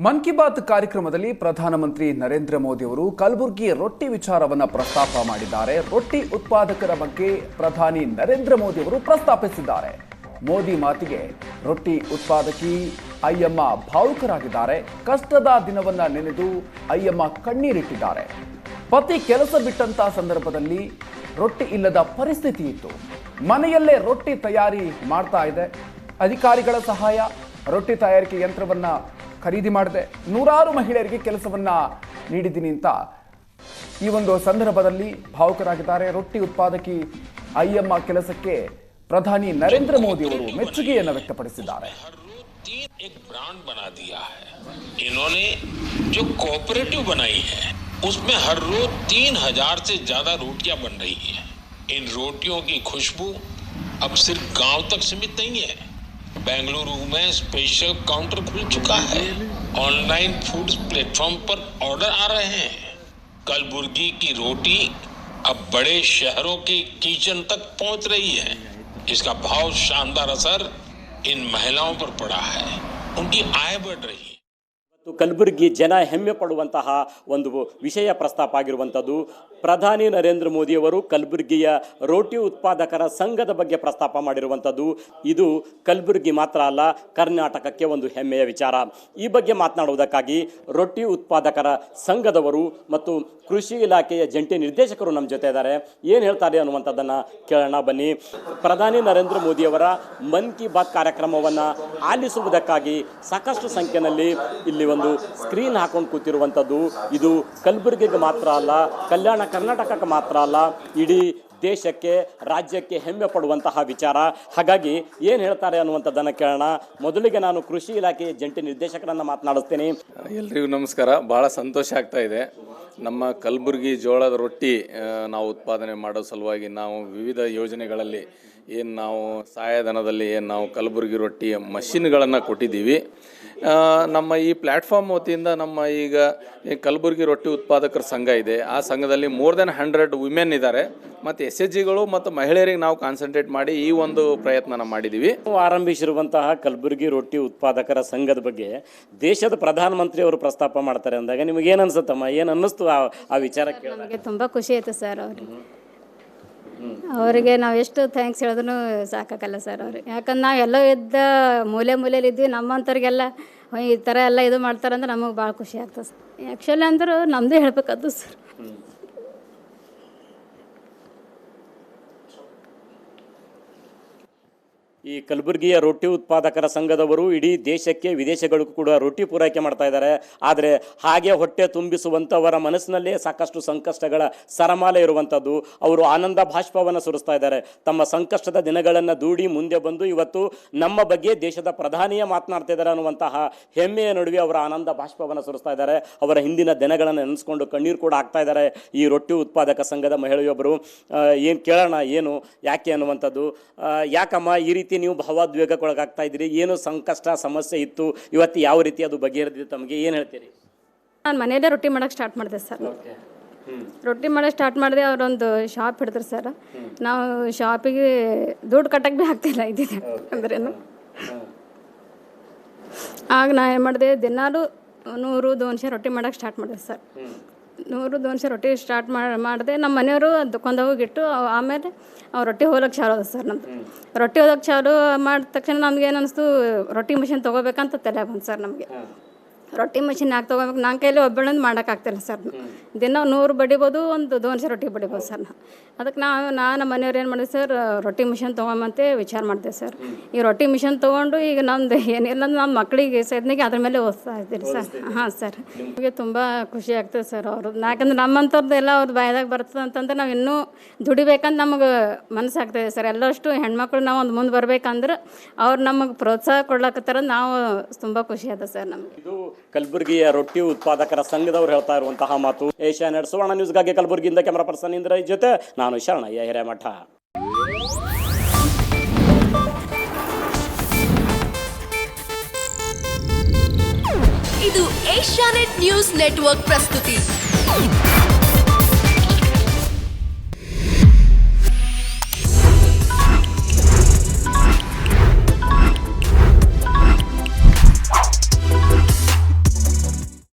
ಮನ್ ಕಿ ಬಾತ್ ಕಾರ್ಯಕ್ರಮದಲ್ಲಿ ಪ್ರಧಾನಮಂತ್ರಿ ನರೇಂದ್ರ ಮೋದಿ ಅವರು ಕಲಬುರಗಿ ರೊಟ್ಟಿ ವಿಚಾರವನ್ನು ಪ್ರಸ್ತಾಪ ಮಾಡಿದ್ದಾರೆ. ರೊಟ್ಟಿ ಉತ್ಪಾದಕರ ಬಗ್ಗೆ ಪ್ರಧಾನಿ ನರೇಂದ್ರ ಮೋದಿ ಅವರು ಪ್ರಸ್ತಾಪಿಸಿದ್ದಾರೆ. ಮೋದಿ ಮಾತಿಗೆ ರೊಟ್ಟಿ ಉತ್ಪಾದಕಿ ಅಯ್ಯಮ್ಮ ಭಾವುಕರಾಗಿದ್ದಾರೆ. ಕಷ್ಟದ ದಿನವನ್ನ ನೆನೆದು ಅಯ್ಯಮ್ಮ ಕಣ್ಣೀರಿಟ್ಟಿದ್ದಾರೆ. ಪತಿ ಕೆಲಸ ಬಿಟ್ಟಂತ ಸಂದರ್ಭದಲ್ಲಿ ರೊಟ್ಟಿ ಇಲ್ಲದ ಪರಿಸ್ಥಿತಿ ಇತ್ತು. ಮನೆಯಲ್ಲೇ ರೊಟ್ಟಿ ತಯಾರಿ ಮಾಡ್ತಾ ಇದೆ. ಅಧಿಕಾರಿಗಳ ಸಹಾಯ, ರೊಟ್ಟಿ ತಯಾರಿಕೆ ಯಂತ್ರವನ್ನ ಖರೀದಿ ಮಾಡಿದೆ. ನೂರಾರು ಮಹಿಳೆಯರಿಗೆ ಕೆಲಸವನ್ನ ನೀಡಿದ್ದೀನಿ ಅಂತ ಈ ಒಂದು ಸಂದರ್ಭದಲ್ಲಿ ಭಾವುಕರಾಗಿದ್ದಾರೆ. ರೊಟ್ಟಿ ಉತ್ಪಾದಕಿ ಅಯ್ಯಮ್ಮ ಕೆಲಸಕ್ಕೆ ಪ್ರಧಾನಿ ನರೇಂದ್ರ ಮೋದಿ ಅವರು ಮೆಚ್ಚುಗೆಯನ್ನು ವ್ಯಕ್ತಪಡಿಸಿದ್ದಾರೆ. एक ब्रांड बना दिया है इन्होंने, जो कोऑपरेटिव बनाई है उसमें हर रोज 3000 से ज्यादा रोटियां बन रही है. इन रोटियों की खुशबू अब सिर्फ गांव तक सीमित नहीं है. बेंगलुरु में स्पेशल काउंटर खुल चुका है. ऑनलाइन फूड प्लेटफॉर्म पर ऑर्डर आ रहे हैं. कलबुर्गी की रोटी अब बड़े शहरों के किचन तक पहुंच रही है. इसका बहुत शानदार असर इन महिलाओं पर पड़ा है. उनकी आय बढ़ रही है. ಕಲಬುರಗಿ ಜನ ಹೆಮ್ಮೆ ಪಡುವಂತಹ ಒಂದು ವಿಷಯ ಪ್ರಸ್ತಾಪ ಆಗಿರುವಂಥದ್ದು. ಪ್ರಧಾನಿ ನರೇಂದ್ರ ಮೋದಿಯವರು ಕಲಬುರಗಿಯ ರೋಟಿ ಉತ್ಪಾದಕರ ಸಂಘದ ಬಗ್ಗೆ ಪ್ರಸ್ತಾಪ ಮಾಡಿರುವಂಥದ್ದು. ಇದು ಕಲಬುರಗಿ ಮಾತ್ರ ಅಲ್ಲ, ಕರ್ನಾಟಕಕ್ಕೆ ಒಂದು ಹೆಮ್ಮೆಯ ವಿಚಾರ. ಈ ಬಗ್ಗೆ ಮಾತನಾಡುವುದಕ್ಕಾಗಿ ರೊಟ್ಟಿ ಉತ್ಪಾದಕರ ಸಂಘದವರು ಮತ್ತು ಕೃಷಿ ಇಲಾಖೆಯ ಜಂಟಿ ನಿರ್ದೇಶಕರು ನಮ್ಮ ಜೊತೆ ಇದ್ದಾರೆ. ಏನು ಹೇಳ್ತಾರೆ ಅನ್ನುವಂಥದ್ದನ್ನು ಕೇಳೋಣ ಬನ್ನಿ. ಪ್ರಧಾನಿ ನರೇಂದ್ರ ಮೋದಿಯವರ ಮನ್ ಕಿ ಬಾತ್ ಕಾರ್ಯಕ್ರಮವನ್ನು ಆಲಿಸುವುದಕ್ಕಾಗಿ ಸಾಕಷ್ಟು ಸಂಖ್ಯೆಯಲ್ಲಿ ಇಲ್ಲಿ ಒಂದು ಸ್ಕ್ರೀನ್ ಹಾಕೊಂಡು ಕೂತಿರುವಂಥದ್ದು. ಇದು ಕಲಬುರಗಿಗೆ ಮಾತ್ರ ಅಲ್ಲ, ಕಲ್ಯಾಣ ಕರ್ನಾಟಕಕ್ಕೆ ಮಾತ್ರ ಅಲ್ಲ, ಇಡೀ ದೇಶಕ್ಕೆ, ರಾಜ್ಯಕ್ಕೆ ಹೆಮ್ಮೆ ಪಡುವಂತಹ ವಿಚಾರ. ಹಾಗಾಗಿ ಏನು ಹೇಳ್ತಾರೆ ಅನ್ನುವಂಥದ್ದನ್ನು ಕೇಳೋಣ. ಮೊದಲಿಗೆ ನಾನು ಕೃಷಿ ಇಲಾಖೆಯ ಜಂಟಿ ನಿರ್ದೇಶಕರನ್ನು ಮಾತನಾಡಿಸ್ತೇನೆ. ಎಲ್ರಿಗೂ ನಮಸ್ಕಾರ. ಭಾಳ ಸಂತೋಷ ಆಗ್ತಾ ಇದೆ. ನಮ್ಮ ಕಲಬುರಗಿ ಜೋಳದ ರೊಟ್ಟಿ ನಾವು ಉತ್ಪಾದನೆ ಮಾಡೋ ಸಲುವಾಗಿ ನಾವು ವಿವಿಧ ಯೋಜನೆಗಳಲ್ಲಿ ಏನು ನಾವು ಸಹಾಯಧನದಲ್ಲಿ ಏನು ನಾವು ಕಲಬುರಗಿ ರೊಟ್ಟಿ ಮಷಿನ್ಗಳನ್ನು ಕೊಟ್ಟಿದ್ದೀವಿ. ನಮ್ಮ ಈ ಪ್ಲ್ಯಾಟ್ಫಾರ್ಮ್ ವತಿಯಿಂದ ನಮ್ಮ ಈಗ ಕಲಬುರಗಿ ರೊಟ್ಟಿ ಉತ್ಪಾದಕರ ಸಂಘ ಇದೆ. ಆ ಸಂಘದಲ್ಲಿ ಮೋರ್ ದೆನ್ 100 ವುಮೆನ್ ಇದ್ದಾರೆ ಮತ್ತು SHGಗಳು ಮತ್ತು ಮಹಿಳೆಯರಿಗೆ ನಾವು ಕಾನ್ಸಂಟ್ರೇಟ್ ಮಾಡಿ ಈ ಒಂದು ಪ್ರಯತ್ನ ಮಾಡಿದ್ದೀವಿ. ಆರಂಭಿಸಿರುವಂತಹ ಕಲಬುರಗಿ ರೊಟ್ಟಿ ಉತ್ಪಾದಕರ ಸಂಘದ ಬಗ್ಗೆ ದೇಶದ ಪ್ರಧಾನಮಂತ್ರಿ ಅವರು ಪ್ರಸ್ತಾಪ ಮಾಡ್ತಾರೆ ಅಂದಾಗ ನಿಮಗೆ ಏನು ಅನ್ಸುತ್ತಮ್ಮ? ಏನು ಅನ್ನಿಸ್ತು ಆ ವಿಚಾರಕ್ಕೆ? ನಮಗೆ ತುಂಬ ಖುಷಿ ಆಯಿತು ಸರ್. ಅವರಿಗೆ ನಾವು ಎಷ್ಟು ಥ್ಯಾಂಕ್ಸ್ ಹೇಳಿದ್ರು ಸಾಕಾಗಲ್ಲ ಸರ್ ಅವ್ರಿಗೆ. ಯಾಕಂದ್ರೆ ನಾವು ಎಲ್ಲೋ ಇದ್ದ ಮೂಲೆಯಲ್ಲಿದ್ವಿ, ನಮ್ಮಂಥವ್ರಿಗೆಲ್ಲ ಈ ಥರ ಎಲ್ಲ ಇದು ಮಾಡ್ತಾರಂದ್ರೆ ನಮಗೆ ಭಾಳ ಖುಷಿ ಆಗ್ತದೆ ಸರ್. ಆ್ಯಕ್ಚುಲಿ ಅಂದ್ರೆ ನಮ್ಮದೇ ಹೇಳ್ಬೇಕಾದ್ದು ಸರ್. ಈ ಕಲಬುರಗಿಯ ರೊಟ್ಟಿ ಉತ್ಪಾದಕರ ಸಂಘದವರು ಇಡೀ ದೇಶಕ್ಕೆ, ವಿದೇಶಗಳಿಗೂ ಕೂಡ ರೊಟ್ಟಿ ಪೂರೈಕೆ ಮಾಡ್ತಾ ಇದ್ದಾರೆ. ಆದರೆ ಹಾಗೆ ಹೊಟ್ಟೆ ತುಂಬಿಸುವಂಥವರ ಮನಸ್ಸಿನಲ್ಲೇ ಸಾಕಷ್ಟು ಸಂಕಷ್ಟಗಳ ಸರಮಾಲೆ ಇರುವಂಥದ್ದು. ಅವರು ಆನಂದ ಭಾಷ್ಪವನ್ನು ಸುರಿಸ್ತಾ ಇದ್ದಾರೆ. ತಮ್ಮ ಸಂಕಷ್ಟದ ದಿನಗಳನ್ನು ದೂಡಿ ಮುಂದೆ ಬಂದು ಇವತ್ತು ನಮ್ಮ ಬಗ್ಗೆ ದೇಶದ ಪ್ರಧಾನಿಯೇ ಮಾತನಾಡ್ತಾ ಇದ್ದಾರೆ ಅನ್ನುವಂತಹ ಹೆಮ್ಮೆಯ ನಡುವೆ ಅವರ ಆನಂದ ಭಾಷ್ಪವನ್ನು ಸುರಿಸ್ತಾ ಇದ್ದಾರೆ. ಅವರ ಹಿಂದಿನ ದಿನಗಳನ್ನು ನೆನೆಸ್ಕೊಂಡು ಕಣ್ಣೀರು ಕೂಡ ಆಗ್ತಾ ಇದ್ದಾರೆ ಈ ರೊಟ್ಟಿ ಉತ್ಪಾದಕ ಸಂಘದ ಮಹಿಳೆಯೊಬ್ಬರು. ಏನು ಕೇಳೋಣ, ಏನು ಯಾಕೆ ಅನ್ನುವಂಥದ್ದು. ಯಾಕಮ್ಮ ಈ ರೀತಿ ನೀವು ಭಾವೋದ್ವೇಗಕ್ಕೊಳಗಾಗ್ತಾ ಇದ್ದೀರಿ? ಏನು ಸಂಕಷ್ಟ ಸಮಸ್ಯೆ ಇತ್ತು, ಇವತ್ತು ಯಾವ ರೀತಿ ಅದು ಬಗೆಹರಿದಿದೆ ತಮಗೆ, ಏನು ಹೇಳ್ತೀರಿ? ನಾನು ಮನೆಯಲ್ಲೇ ರೊಟ್ಟಿ ಮಾಡೋಕ್ಕೆ ಸ್ಟಾರ್ಟ್ ಮಾಡಿದೆ ಸರ್. ರೊಟ್ಟಿ ಮಾಡೋಕ್ಕೆ ಸ್ಟಾರ್ಟ್ ಮಾಡಿದೆ. ಅವರೊಂದು ಶಾಪ್ ಹಿಡಿದ್ರು ಸರ್. ನಾವು ಶಾಪಿಗೆ ದುಡ್ಡು ಕಟ್ಟಕ್ಕೆ ಭೀ ಆಗ್ತಿಲ್ಲ ಇದ್ದಿದೆ ಅಂದ್ರೇನು. ಆಗ ನಾ ಏನು ಮಾಡಿದೆ, ದಿನಾಲು 100-200 ರೊಟ್ಟಿ ಮಾಡೋಕ್ಕೆ ಸ್ಟಾರ್ಟ್ ಮಾಡಿದೆ ಸರ್. 100-200 ರೊಟ್ಟಿ ಸ್ಟಾರ್ಟ್ ಮಾಡಿದೆ. ನಮ್ಮ ಮನೆಯವರು ದುಕಾನ್ದಾಗ ಹೋಗಿಟ್ಟು ಆಮೇಲೆ ರೊಟ್ಟಿ ಹೋಗ್ಲಿಕ್ಕೆ ಚಾಲು ಅದ ಸರ್. ನಮ್ಮದು ರೊಟ್ಟಿ ಹೋಗೋಕ್ಕೆ ಚಾಲು ಮಾಡಿದ ತಕ್ಷಣ ನಮ್ಗೆ ಏನು ಅನ್ನಿಸ್ತು, ರೊಟ್ಟಿ ಮಿಷಿನ್ ತೊಗೋಬೇಕಂತ ತಲೆ ಬಂತು ಸರ್ ನಮಗೆ. ರೊಟ್ಟಿ ಮಿಷಿನ್ ಯಾಕೆ ತೊಗೋಬೇಕು, ನನ್ನ ಕೈಲಿ ಒಬ್ಬಳಂದು ಮಾಡೋಕ್ಕಾಗ್ತಿಲ್ಲ ಸರ್. ದಿನ 100 ಬಡಿಬೋದು, ಒಂದು 200 ರೊಟ್ಟಿ ಬಡಿಬೋದು ಸರ್. ಅದಕ್ಕೆ ನಾನು ಮನೆಯವ್ರು ಏನು ಮಾಡಿದೆ ಸರ್, ರೊಟ್ಟಿ ಮಿಷನ್ ತೊಗೊಂಬಂತೆ ವಿಚಾರ ಮಾಡಿದೆ ಸರ್. ಈ ರೊಟ್ಟಿ ಮಿಷನ್ ತೊಗೊಂಡು ಈಗ ನಮ್ದು ಏನಿಲ್ಲ ನಮ್ಮ ಮಕ್ಕಳಿಗೆ ಸದ್ಯಕ್ಕೆ ಅದ್ರ ಮೇಲೆ ಓದಿಸ್ತಾ ಇದ್ದೀರಿ ಸರ್. ಹಾಂ ಸರ್, ನಮಗೆ ತುಂಬ ಖುಷಿ ಆಗ್ತದೆ ಸರ್ ಅವರು. ಯಾಕಂದ್ರೆ ನಮ್ಮಂಥವ್ರದ್ದು ಎಲ್ಲ ಅವ್ರದ್ದು ಬಾಯ್ದಾಗ ಬರ್ತದೆ ಅಂತಂದ್ರೆ ನಾವು ಇನ್ನೂ ದುಡಿಬೇಕಂತ ನಮಗೆ ಮನಸ್ಸಾಗ್ತದೆ ಸರ್. ಎಲ್ಲಷ್ಟು ಹೆಣ್ಮಕ್ಳು ನಾವು ಒಂದು ಮುಂದೆ ಬರ್ಬೇಕಂದ್ರೆ ಅವ್ರು ನಮಗೆ ಪ್ರೋತ್ಸಾಹ ಕೊಡ್ಲಕತ್ತಾರ. ನಾವು ತುಂಬ ಖುಷಿ ಆದ ಸರ್ ನಮಗೆ. ಇದು ಕಲಬುರಗಿಯ ರೊಟ್ಟಿ ಉತ್ಪಾದಕರ ಸಂಘದವರು ಹೇಳ್ತಾ ಇರುವಂತಹ ಮಾತು. ಏಷ್ಯಾನೆಟ್ ಸುವರ್ಣ ನ್ಯೂಸ್ಗಾಗಿ ಕಲಬುರಗಿಯಿಂದ ಕ್ಯಾಮರಾ ಪರ್ಸನ್ ಇಂದ್ರ ಜೊತೆ ನಾನು ಶರಣಯ್ಯ ಹಿರೇಮಠ. ಇದು ಏಷ್ಯಾನೆಟ್ ನ್ಯೂಸ್ ನೆಟ್ವರ್ಕ್ ಪ್ರಸ್ತುತಿ.